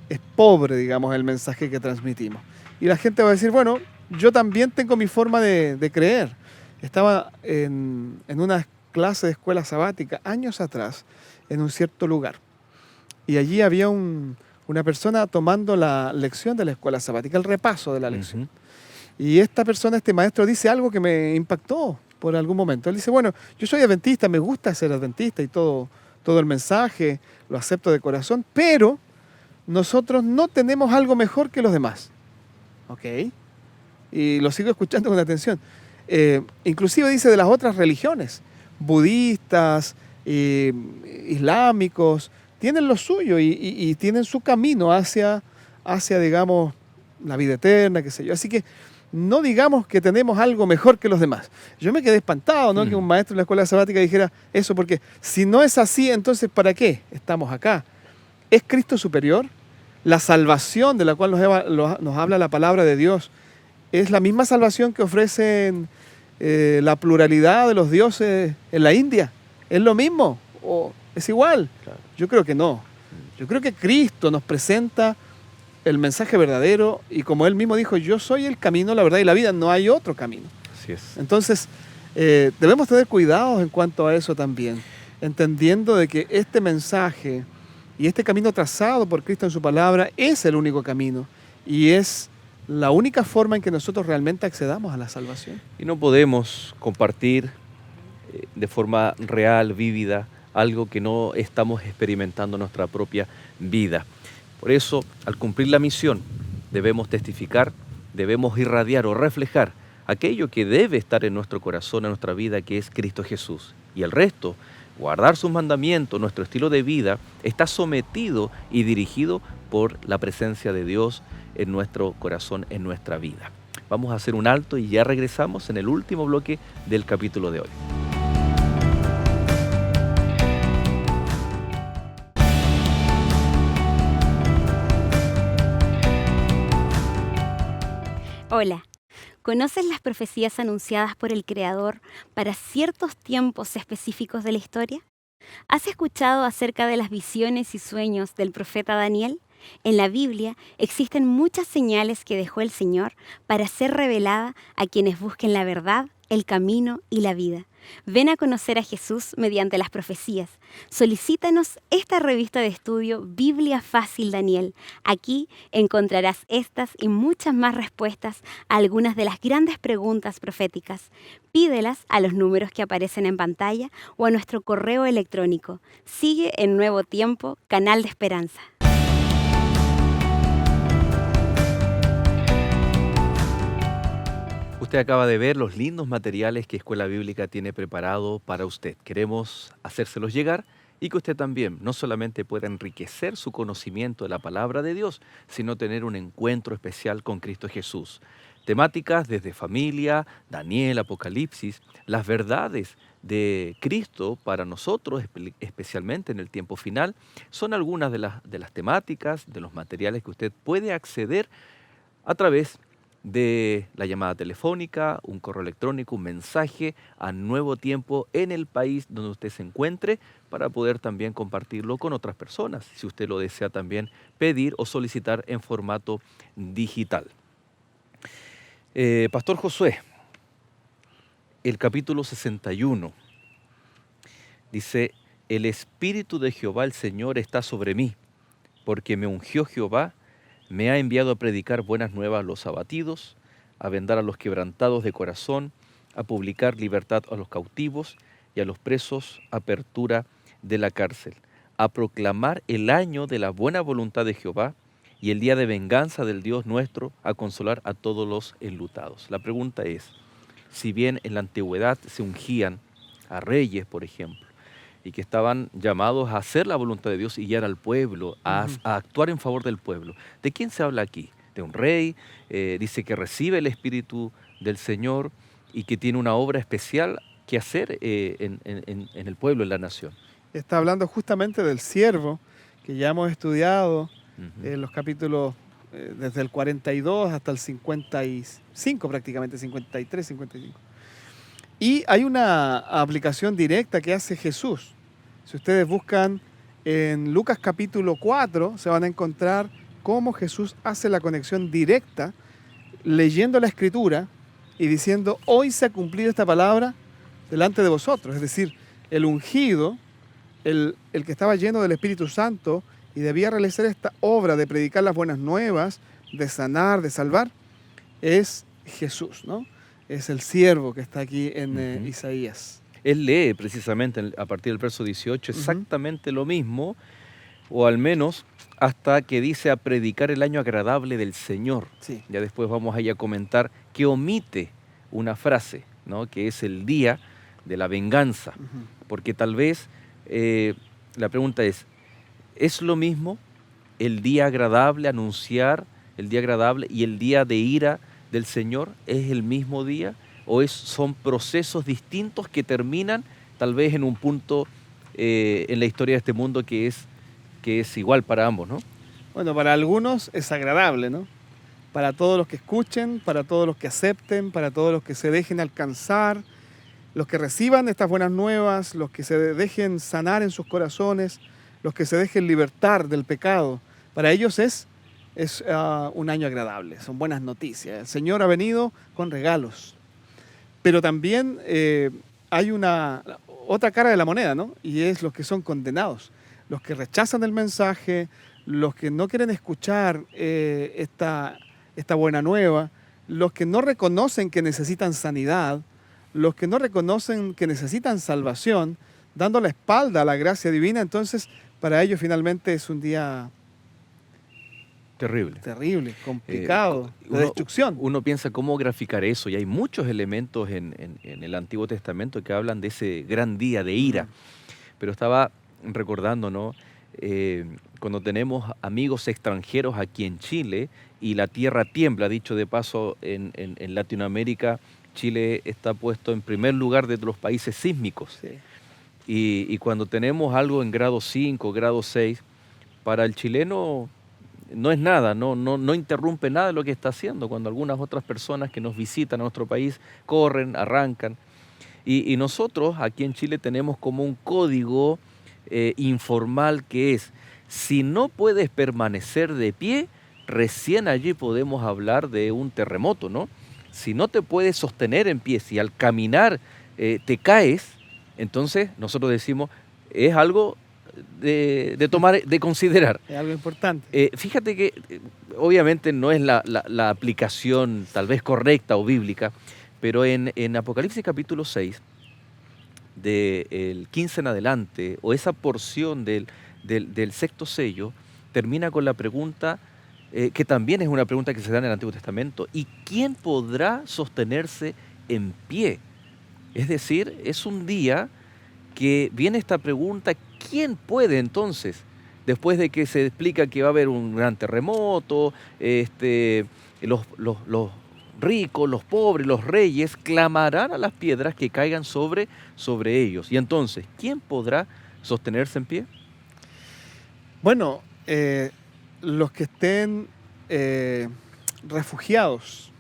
es pobre, digamos, el mensaje que transmitimos. Y la gente va a decir, bueno, yo también tengo mi forma de creer. Estaba en una clase de escuela sabática años atrás, en un cierto lugar. Y allí había una persona tomando la lección de la escuela sabática, el repaso de la lección. Y esta persona, este maestro, dice algo que me impactó por algún momento. Él dice, bueno, yo soy adventista, me gusta ser adventista y todo el mensaje, lo acepto de corazón, pero nosotros no tenemos algo mejor que los demás. ¿Ok? Y lo sigo escuchando con atención. Inclusive dice de las otras religiones, budistas, islámicos, tienen lo suyo y tienen su camino hacia, digamos, la vida eterna, qué sé yo. Así que no digamos que tenemos algo mejor que los demás. Yo me quedé espantado, ¿no? Que un maestro en la escuela sabática dijera eso, porque si no es así, entonces ¿para qué estamos acá? ¿Es Cristo superior? La salvación de la cual nos habla la palabra de Dios es la misma salvación que ofrecen la pluralidad de los dioses en la India. ¿Es lo mismo? ¿O es igual? Claro. Yo creo que no. Yo creo que Cristo nos presenta el mensaje verdadero y como Él mismo dijo, yo soy el camino, la verdad y la vida, no hay otro camino. Así es. Entonces, debemos tener cuidados en cuanto a eso también, entendiendo de que este mensaje y este camino trazado por Cristo en su palabra es el único camino y es la única forma en que nosotros realmente accedamos a la salvación. Y no podemos compartir de forma real, vívida, algo que no estamos experimentando en nuestra propia vida. Por eso, al cumplir la misión, debemos testificar, debemos irradiar o reflejar aquello que debe estar en nuestro corazón, en nuestra vida, que es Cristo Jesús. Y el resto, guardar sus mandamientos, nuestro estilo de vida, está sometido y dirigido por la presencia de Dios en nuestro corazón, en nuestra vida. Vamos a hacer un alto y ya regresamos en el último bloque del capítulo de hoy. Hola, ¿conoces las profecías anunciadas por el Creador para ciertos tiempos específicos de la historia? ¿Has escuchado acerca de las visiones y sueños del profeta Daniel? En la Biblia existen muchas señales que dejó el Señor para ser revelada a quienes busquen la verdad, el camino y la vida. Ven a conocer a Jesús mediante las profecías. Solicítanos esta revista de estudio Biblia Fácil Daniel. Aquí encontrarás estas y muchas más respuestas a algunas de las grandes preguntas proféticas. Pídelas a los números que aparecen en pantalla o a nuestro correo electrónico. Sigue en Nuevo Tiempo, Canal de Esperanza. Usted acaba de ver los lindos materiales que Escuela Bíblica tiene preparado para usted. Queremos hacérselos llegar y que usted también no solamente pueda enriquecer su conocimiento de la palabra de Dios, sino tener un encuentro especial con Cristo Jesús. Temáticas desde familia, Daniel, Apocalipsis, las verdades de Cristo para nosotros, especialmente en el tiempo final, son algunas de las temáticas, de los materiales que usted puede acceder a través de la llamada telefónica, un correo electrónico, un mensaje a Nuevo Tiempo en el país donde usted se encuentre para poder también compartirlo con otras personas, si usted lo desea también pedir o solicitar en formato digital. Pastor Josué, el capítulo 61 dice, el Espíritu de Jehová el Señor está sobre mí, porque me ungió Jehová, me ha enviado a predicar buenas nuevas a los abatidos, a vendar a los quebrantados de corazón, a publicar libertad a los cautivos y a los presos apertura de la cárcel, a proclamar el año de la buena voluntad de Jehová y el día de venganza del Dios nuestro, a consolar a todos los enlutados. La pregunta es, si bien en la antigüedad se ungían a reyes, por ejemplo, y que estaban llamados a hacer la voluntad de Dios y guiar al pueblo, a actuar en favor del pueblo. ¿De quién se habla aquí? De un rey, dice que recibe el Espíritu del Señor y que tiene una obra especial que hacer en el pueblo, en la nación. Está hablando justamente del siervo, que ya hemos estudiado en los capítulos desde el 42 hasta el 55 prácticamente, 53, 55. Y hay una aplicación directa que hace Jesús. Si ustedes buscan en Lucas capítulo 4, se van a encontrar cómo Jesús hace la conexión directa, leyendo la Escritura y diciendo, hoy se ha cumplido esta palabra delante de vosotros. Es decir, el ungido, el que estaba lleno del Espíritu Santo y debía realizar esta obra de predicar las buenas nuevas, de sanar, de salvar, es Jesús, ¿no? Es el siervo que está aquí en Isaías. Él lee precisamente a partir del verso 18 exactamente lo mismo, o al menos hasta que dice a predicar el año agradable del Señor. Sí. Ya después vamos a ir a comentar que omite una frase, ¿no? Que es el día de la venganza. Porque tal vez la pregunta ¿es lo mismo el día agradable, anunciar el día agradable y el día de ira del Señor? ¿Es el mismo día? ¿O son procesos distintos que terminan tal vez en un punto en la historia de este mundo que es igual para ambos, ¿no? Bueno, para algunos es agradable, ¿no? Para todos los que escuchen, para todos los que acepten, para todos los que se dejen alcanzar, los que reciban estas buenas nuevas, los que se dejen sanar en sus corazones, los que se dejen libertar del pecado. Para ellos es un año agradable, son buenas noticias. El Señor ha venido con regalos. Pero también hay otra cara de la moneda, ¿no? Y es los que son condenados, los que rechazan el mensaje, los que no quieren escuchar esta buena nueva, los que no reconocen que necesitan sanidad, los que no reconocen que necesitan salvación, dando la espalda a la gracia divina. Entonces, para ellos finalmente es un día terrible, complicado, de destrucción. Uno piensa cómo graficar eso, y hay muchos elementos en el Antiguo Testamento que hablan de ese gran día de ira. Pero estaba recordando, ¿no? Cuando tenemos amigos extranjeros aquí en Chile y la tierra tiembla, dicho de paso, en Latinoamérica, Chile está puesto en primer lugar de los países sísmicos. Sí. Y cuando tenemos algo en grado 5, grado 6, para el chileno no es nada, no interrumpe nada de lo que está haciendo, cuando algunas otras personas que nos visitan a nuestro país corren, arrancan. Y nosotros aquí en Chile tenemos como un código informal que es, si no puedes permanecer de pie, recién allí podemos hablar de un terremoto, ¿no? Si no te puedes sostener en pie, si al caminar te caes, entonces nosotros decimos, es algo de tomar, de considerar. Es algo importante. Fíjate que obviamente no es la aplicación tal vez correcta o bíblica, pero en Apocalipsis capítulo 6, del 15 en adelante, o esa porción del sexto sello, termina con la pregunta, que también es una pregunta que se da en el Antiguo Testamento, ¿y quién podrá sostenerse en pie? Es decir, es un día que viene esta pregunta, ¿quién puede entonces, después de que se explica que va a haber un gran terremoto, los ricos, los pobres, los reyes, clamarán a las piedras que caigan sobre ellos? Y entonces, ¿quién podrá sostenerse en pie? Bueno, los que estén refugiados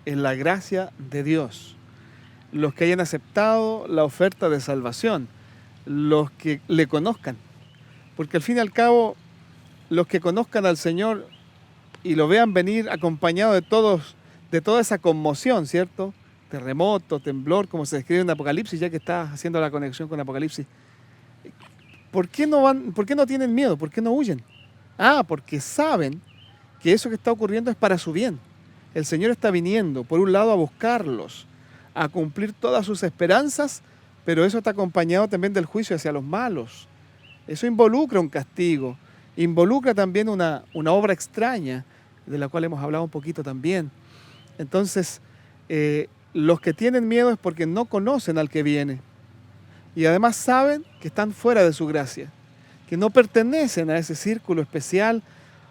en la gracia de Dios, los que hayan aceptado la oferta de salvación, los que le conozcan, porque al fin y al cabo, los que conozcan al Señor y lo vean venir acompañado de toda esa conmoción, ¿cierto? Terremoto, temblor, como se describe en Apocalipsis, ya que estás haciendo la conexión con Apocalipsis. ¿Por qué no tienen miedo? ¿Por qué no huyen? Porque saben que eso que está ocurriendo es para su bien. El Señor está viniendo, por un lado, a buscarlos, a cumplir todas sus esperanzas, pero eso está acompañado también del juicio hacia los malos. Eso involucra un castigo, involucra también una obra extraña, de la cual hemos hablado un poquito también. Entonces, los que tienen miedo es porque no conocen al que viene. Y además saben que están fuera de su gracia, que no pertenecen a ese círculo especial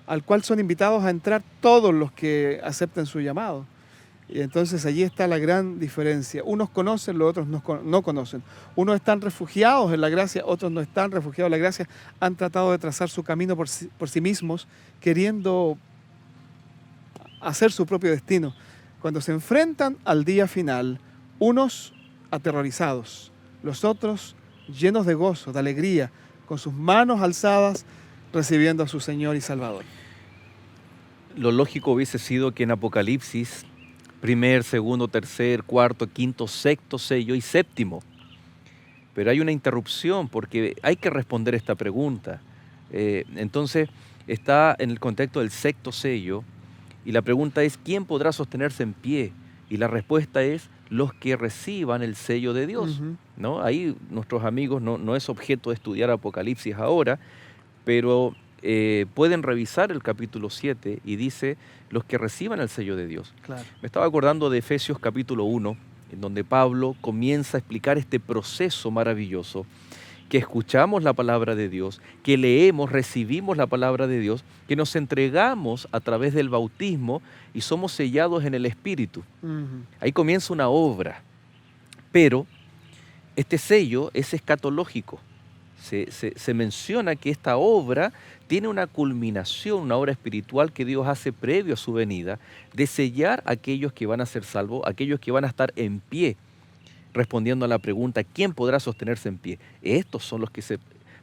al cual son invitados a entrar todos los que acepten su llamado. Y entonces allí está la gran diferencia. Unos conocen, los otros no conocen. Unos están refugiados en la gracia, otros no están refugiados en la gracia. Han tratado de trazar su camino por sí mismos, queriendo hacer su propio destino. Cuando se enfrentan al día final, unos aterrorizados, los otros llenos de gozo, de alegría, con sus manos alzadas, recibiendo a su Señor y Salvador. Lo lógico hubiese sido que en Apocalipsis, primer, segundo, tercer, cuarto, quinto, sexto sello y séptimo. Pero hay una interrupción porque hay que responder esta pregunta. Entonces está en el contexto del sexto sello y la pregunta es, ¿quién podrá sostenerse en pie? Y la respuesta es, los que reciban el sello de Dios. Ujú. ¿No? Ahí nuestros amigos no es objeto de estudiar Apocalipsis ahora, pero pueden revisar el capítulo 7 y dice, los que reciban el sello de Dios. Claro. Me estaba acordando de Efesios capítulo 1, en donde Pablo comienza a explicar este proceso maravilloso, que escuchamos la palabra de Dios, que leemos, recibimos la palabra de Dios, que nos entregamos a través del bautismo y somos sellados en el Espíritu. Ujú. Ahí comienza una obra, pero este sello es escatológico. Se menciona que esta obra tiene una culminación, una obra espiritual que Dios hace previo a su venida, de sellar a aquellos que van a ser salvos, aquellos que van a estar en pie, respondiendo a la pregunta, ¿quién podrá sostenerse en pie? Estos son los que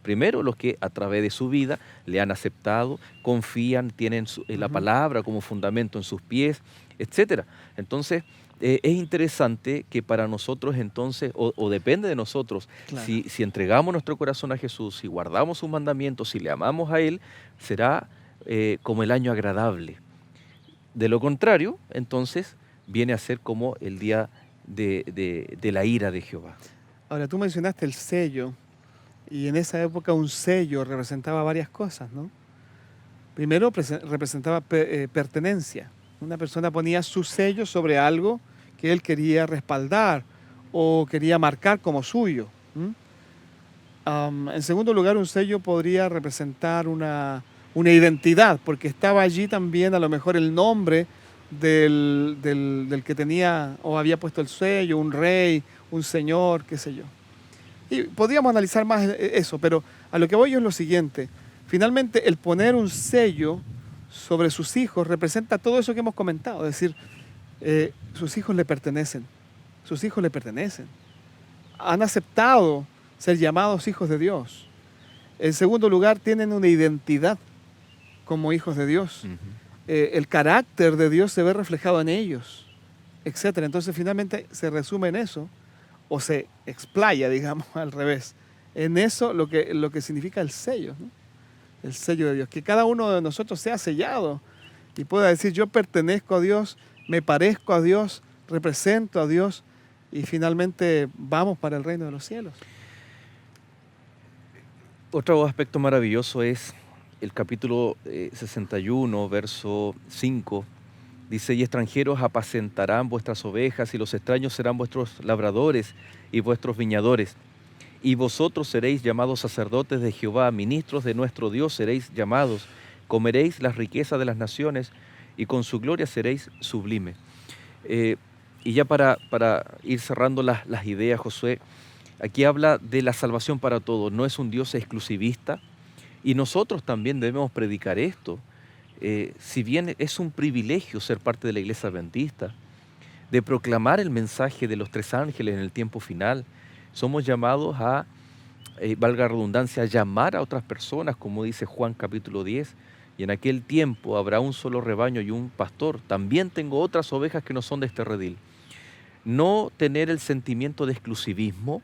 primero los que a través de su vida le han aceptado, confían, tienen la Ujú. palabra como fundamento en sus pies, etcétera. Entonces, es interesante que para nosotros entonces, o depende de nosotros, Claro. si entregamos nuestro corazón a Jesús, si guardamos sus mandamientos, si le amamos a Él, será como el año agradable. De lo contrario, entonces, viene a ser como el día de la ira de Jehová. Ahora, tú mencionaste el sello, y en esa época un sello representaba varias cosas, ¿no? Primero representaba pertenencia. Una persona ponía su sello sobre algo que él quería respaldar o quería marcar como suyo. ¿M? En segundo lugar, un sello podría representar una identidad, porque estaba allí también a lo mejor el nombre del que tenía o había puesto el sello, un rey, un señor, qué sé yo. Y podríamos analizar más eso, pero a lo que voy yo es lo siguiente. Finalmente, el poner un sello sobre sus hijos representa todo eso que hemos comentado. Es decir, sus hijos le pertenecen. Sus hijos le pertenecen. Han aceptado ser llamados hijos de Dios. En segundo lugar, tienen una identidad como hijos de Dios. Ujú. El carácter de Dios se ve reflejado en ellos, etcétera. Entonces, finalmente, se resume en eso, o se explaya, digamos, al revés, en eso lo que significa el sello, ¿no? El sello de Dios. Que cada uno de nosotros sea sellado y pueda decir, yo pertenezco a Dios, me parezco a Dios, represento a Dios y finalmente vamos para el reino de los cielos. Otro aspecto maravilloso es el capítulo 61, verso 5. Dice, y extranjeros apacentarán vuestras ovejas, y los extraños serán vuestros labradores y vuestros viñadores. Y vosotros seréis llamados sacerdotes de Jehová, ministros de nuestro Dios seréis llamados. Comeréis las riquezas de las naciones, y con su gloria seréis sublime. Y ya para ir cerrando las ideas, Josué, aquí habla de la salvación para todos. No es un Dios exclusivista, y nosotros también debemos predicar esto. Si bien es un privilegio ser parte de la Iglesia Adventista, de proclamar el mensaje de los tres ángeles en el tiempo final, somos llamados a, valga la redundancia, a llamar a otras personas, como dice Juan capítulo 10, y en aquel tiempo habrá un solo rebaño y un pastor. También tengo otras ovejas que no son de este redil. No tener el sentimiento de exclusivismo,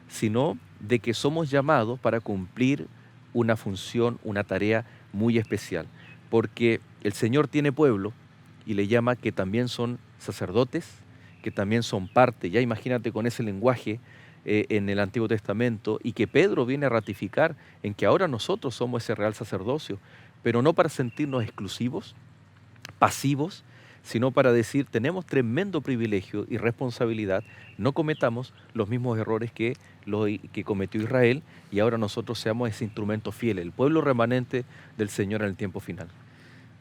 sino de que somos llamados para cumplir una función, una tarea muy especial. Porque el Señor tiene pueblo y le llama que también son sacerdotes, que también son parte. Ya imagínate con ese lenguaje en el Antiguo Testamento, y que Pedro viene a ratificar en que ahora nosotros somos ese real sacerdocio, pero no para sentirnos exclusivos, pasivos, sino para decir, tenemos tremendo privilegio y responsabilidad, no cometamos los mismos errores que cometió Israel, y ahora nosotros seamos ese instrumento fiel, el pueblo remanente del Señor en el tiempo final.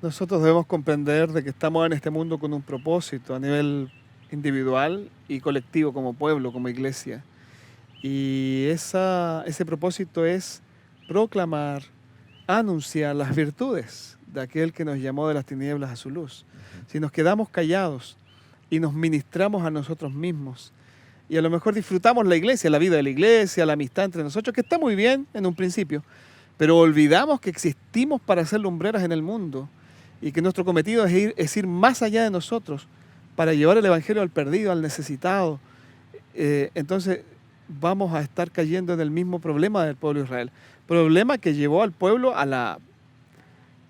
Nosotros debemos comprender de que estamos en este mundo con un propósito a nivel individual y colectivo como pueblo, como iglesia. Y ese propósito es proclamar, anunciar las virtudes de aquel que nos llamó de las tinieblas a su luz. Si nos quedamos callados y nos ministramos a nosotros mismos, y a lo mejor disfrutamos la iglesia, la vida de la iglesia, la amistad entre nosotros, que está muy bien en un principio, pero olvidamos que existimos para ser lumbreras en el mundo y que nuestro cometido es ir más allá de nosotros para llevar el evangelio al perdido, al necesitado. Entonces vamos a estar cayendo en el mismo problema del pueblo de Israel. Problema que llevó al pueblo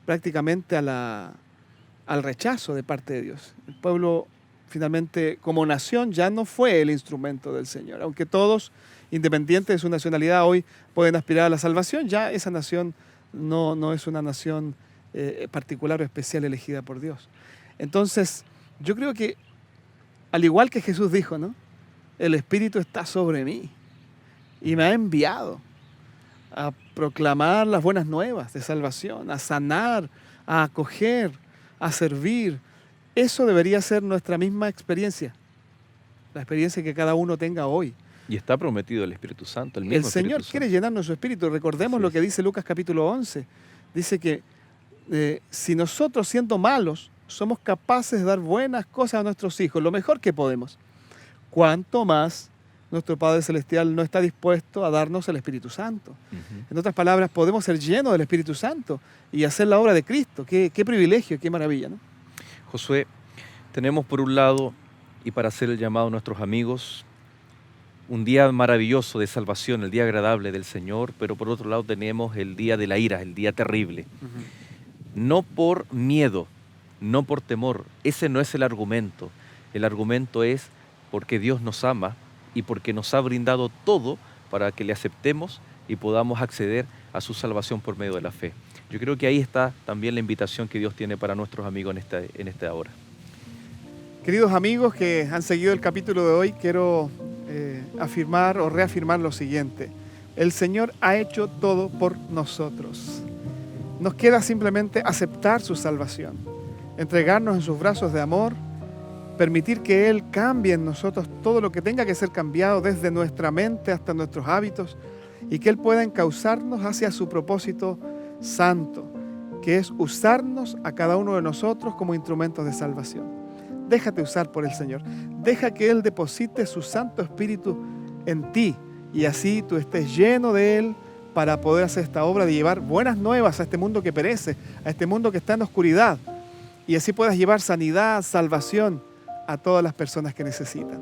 prácticamente al rechazo de parte de Dios. El pueblo finalmente como nación ya no fue el instrumento del Señor. Aunque todos, independientes de su nacionalidad, hoy pueden aspirar a la salvación, ya esa nación no es una nación particular o especial elegida por Dios. Entonces, yo creo que, al igual que Jesús dijo, ¿no? El Espíritu está sobre mí y me ha enviado a proclamar las buenas nuevas de salvación, a sanar, a acoger, a servir. Eso debería ser nuestra misma experiencia, la experiencia que cada uno tenga hoy. Y está prometido el Espíritu Santo, el mismo El Señor Espíritu quiere Santo. llenarnos su Espíritu. Recordemos Así lo es. que dice Lucas capítulo 11. Dice que si nosotros, siendo malos, somos capaces de dar buenas cosas a nuestros hijos, lo mejor que podemos, ¿cuánto más nuestro Padre Celestial no está dispuesto a darnos el Espíritu Santo? Ujú. En otras palabras, podemos ser llenos del Espíritu Santo y hacer la obra de Cristo. Qué privilegio, qué maravilla, ¿no? Josué, tenemos por un lado, y para hacer el llamado a nuestros amigos, un día maravilloso de salvación, el día agradable del Señor, pero por otro lado tenemos el día de la ira, el día terrible. No por miedo, no por temor, ese no es el argumento. El argumento es porque Dios nos ama y porque nos ha brindado todo para que le aceptemos y podamos acceder a su salvación por medio de la fe. Yo creo que ahí está también la invitación que Dios tiene para nuestros amigos en esta hora. Queridos amigos que han seguido el capítulo de hoy, quiero afirmar o reafirmar lo siguiente. El Señor ha hecho todo por nosotros. Nos queda simplemente aceptar su salvación, entregarnos en sus brazos de amor, permitir que Él cambie en nosotros todo lo que tenga que ser cambiado desde nuestra mente hasta nuestros hábitos y que Él pueda encauzarnos hacia su propósito santo, que es usarnos a cada uno de nosotros como instrumentos de salvación. Déjate usar por el Señor. Deja que Él deposite su Santo Espíritu en ti y así tú estés lleno de Él para poder hacer esta obra de llevar buenas nuevas a este mundo que perece, a este mundo que está en oscuridad, y así puedas llevar sanidad, salvación a todas las personas que necesitan.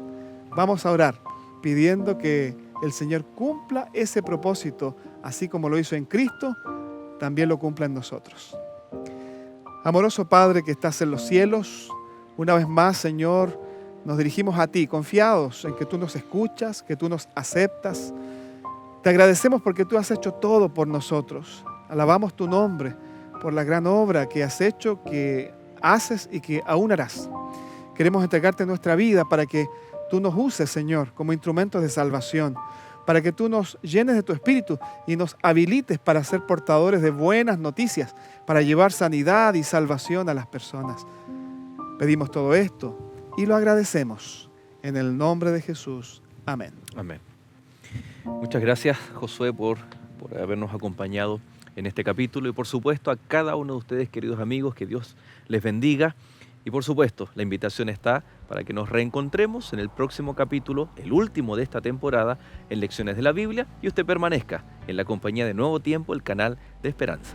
Vamos a orar pidiendo que el Señor cumpla ese propósito, así como lo hizo en Cristo, también lo cumpla en nosotros. Amoroso Padre que estás en los cielos, una vez más, Señor, nos dirigimos a ti, confiados en que tú nos escuchas, que tú nos aceptas. Te agradecemos porque tú has hecho todo por nosotros. Alabamos tu nombre por la gran obra que has hecho, que haces y que aún harás. Queremos entregarte nuestra vida para que tú nos uses, Señor, como instrumentos de salvación, para que tú nos llenes de tu Espíritu y nos habilites para ser portadores de buenas noticias, para llevar sanidad y salvación a las personas. Pedimos todo esto y lo agradecemos en el nombre de Jesús. Amén. Amén. Muchas gracias, Josué, por habernos acompañado en este capítulo y por supuesto a cada uno de ustedes, queridos amigos, que Dios les bendiga. Y por supuesto, la invitación está para que nos reencontremos en el próximo capítulo, el último de esta temporada, en Lecciones de la Biblia, y usted permanezca en la compañía de Nuevo Tiempo, el canal de Esperanza.